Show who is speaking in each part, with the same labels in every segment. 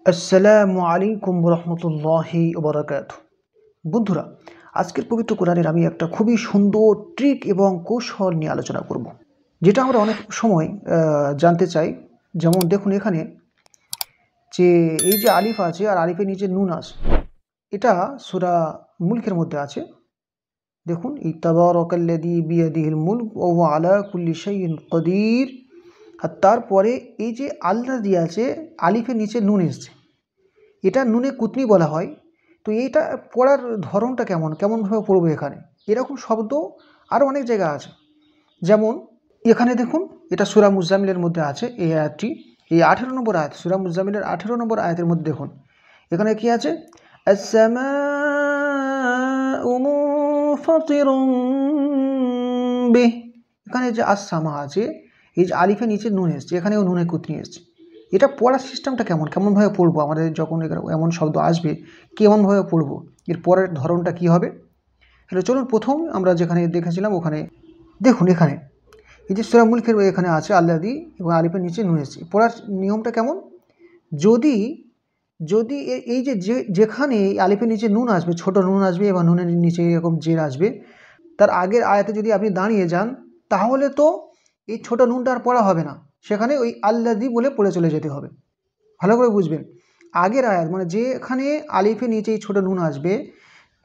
Speaker 1: আসসালামু আলাইকুম রহমতুল্লাহি ওবরাকাতুহু। বন্ধুরা, আজকের পবিত্র কোরআনের আমি একটা খুবই সুন্দর ট্রিক এবং কৌশল নিয়ে আলোচনা করব, যেটা আমরা অনেক সময় জানতে চাই। যেমন দেখুন এখানে যে এই যে আলিফ আছে আর আলিফের নিচে নুন আছে, এটা সূরা মুলকের মধ্যে আছে। দেখুন, তাবারাকাল্লাযী বিয়াদিহিল মুলক ওয়া হুয়া আলা কুল্লি শাইইন কদির। আর তারপরে এই যে আল্লাযী আছে, আলিফের নিচে নুন এসছে, এটা নুনে কুতনি বলা হয়। তো এইটা পড়ার ধরনটা কেমনভাবে পড়বো? এখানে এরকম শব্দ আরও অনেক জায়গা আছে। যেমন এখানে দেখুন, এটা সূরা মুজাম্মিলের মধ্যে আছে এই আয়াতটি, এই 18 নম্বর আয়াত, সূরা মুজাম্মিলের 18 নম্বর আয়াতের মধ্যে দেখুন এখানে কি আছে, আস-সামাউ মুনফাতিরুম বিহি। এখানে যে আস-সামা আছে, এই যে আলিফের নিচে নুন এসছে, এখানেও নুনে কুতনি এসছে। এটা পড়ার সিস্টেমটা কেমনভাবে পড়বো? আমাদের যখন এমন শব্দ আসবে কেমনভাবে পড়বো, এর পরের ধরনটা কি হবে? তাহলে চলুন, প্রথম আমরা যেখানে দেখেছিলাম ওখানে দেখুন, এখানে এই যে সূরা মুলকের এখানে আছে আল্লাযী এবং আলিফের নিচে নুন এসছে। পড়ার নিয়মটা কেমন? যদি যদি এই যে যেখানে আলিফের নিচে নুন আসবে, ছোট নুন আসবে এবং নুনের নিচে এরকম জের আসবে, তার আগের আয়াতে যদি আপনি দাঁড়িয়ে যান, তাহলে তো এই ছোট নুনটা আর পড়া হবে না, সেখানে ওই আল্লাযী বলে পড়ে চলে যেতে হবে। ভালো করে বুঝবেন, আগের আয়াত মানে যেখানে আলিফের নিচে এই ছোটো নুন আসবে,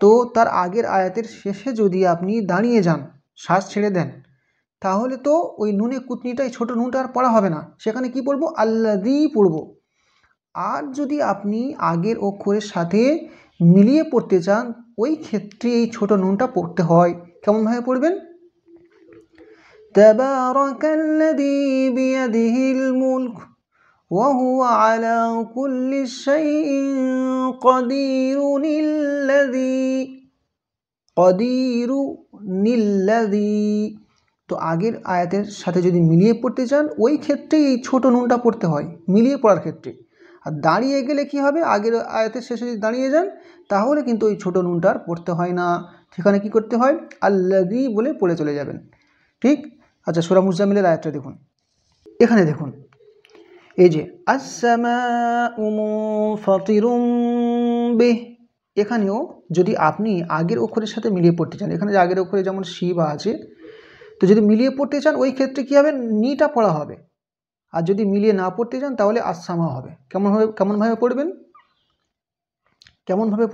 Speaker 1: তো তার আগের আয়াতের শেষে যদি আপনি দাঁড়িয়ে যান, শ্বাস ছেড়ে দেন, তাহলে তো ওই নুনে কুতনিটাই ছোটো নুনটা আর পড়া হবে না, সেখানে কি পড়বো? আল্লাযী পড়বো। আর যদি আপনি আগের অক্ষরের সাথে মিলিয়ে পড়তে চান, ওই ক্ষেত্রে এই ছোটো নুনটা পড়তে হয়। কেমনভাবে পড়বেন? তাবারাকাল্লাযী বিয়াদিহিল মুলক وهو على كل شيء قدير الذي। তো আগের আয়াতের সাথে যদি মিলিয়ে পড়তে চান, ওই ক্ষেত্রে এই ছোট নুনটা পড়তে হয় মিলিয়ে পড়ার ক্ষেত্রে। আর দাঁড়িয়ে গেলে কি হবে? আগের আয়াতের শেষে যদি দাঁড়িয়ে যান, তাহলে কিন্তু ওই ছোট নুনটা আর পড়তে হয় না, সেখানে কি করতে হয়? আল্লাযী বলে পড়ে চলে যাবেন। ঠিক? আচ্ছা, সূরা মুজাম্মিলের আয়াতটা দেখুন। এখানে দেখুন, এই যে আস-সামাউ মুনফাতিরুম বিহি, এখানেও যদি আপনি আগের অক্ষরের সাথে মিলিয়ে পড়তে চান, এখানে যে আগের অক্ষরে যেমন শিবা আছে, তো যদি মিলিয়ে পড়তে চান ওই ক্ষেত্রে কী হবে? নিটা পড়া হবে। আর যদি মিলিয়ে না পড়তে চান তাহলে আস-সামা হবে। কেমনভাবে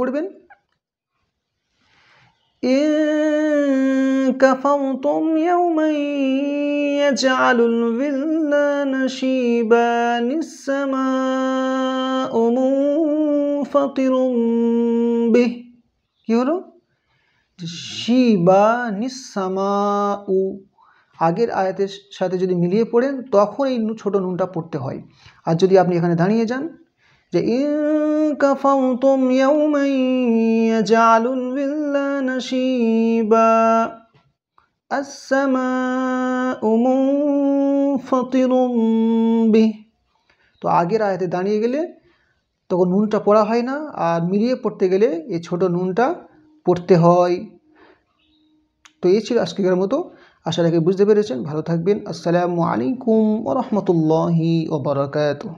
Speaker 1: পড়বেন? إن كفرتم يوما يجعل الولدان شيبا السماء منفطر به। কি হলো? শিবা নিসামাউ, আগের আয়াতের সাথে যদি মিলিয়ে পড়েন তখন এই ছোট নুনটা পড়তে হয়। আর যদি আপনি এখানে দাঁড়িয়ে যান, যে ইন কাফারতুম ইয়াওমান ইয়াজআলুল বিলদানা শিবা আস-সামাউ মুনফাতিরুম বিহি, তো আগের আয়াতে দাঁড়িয়ে গেলে তখন নুনটা পড়া হয় না, আর মিলিয়ে পড়তে গেলে এই ছোট নুনটা পড়তে হয়। তো এই ছিল আজকের মতো। আশা রাখি বুঝতে পেরেছেন। ভালো থাকবেন। আসসালামু আলাইকুম ওয়া রাহমাতুল্লাহি ওয়া বারাকাতুহু।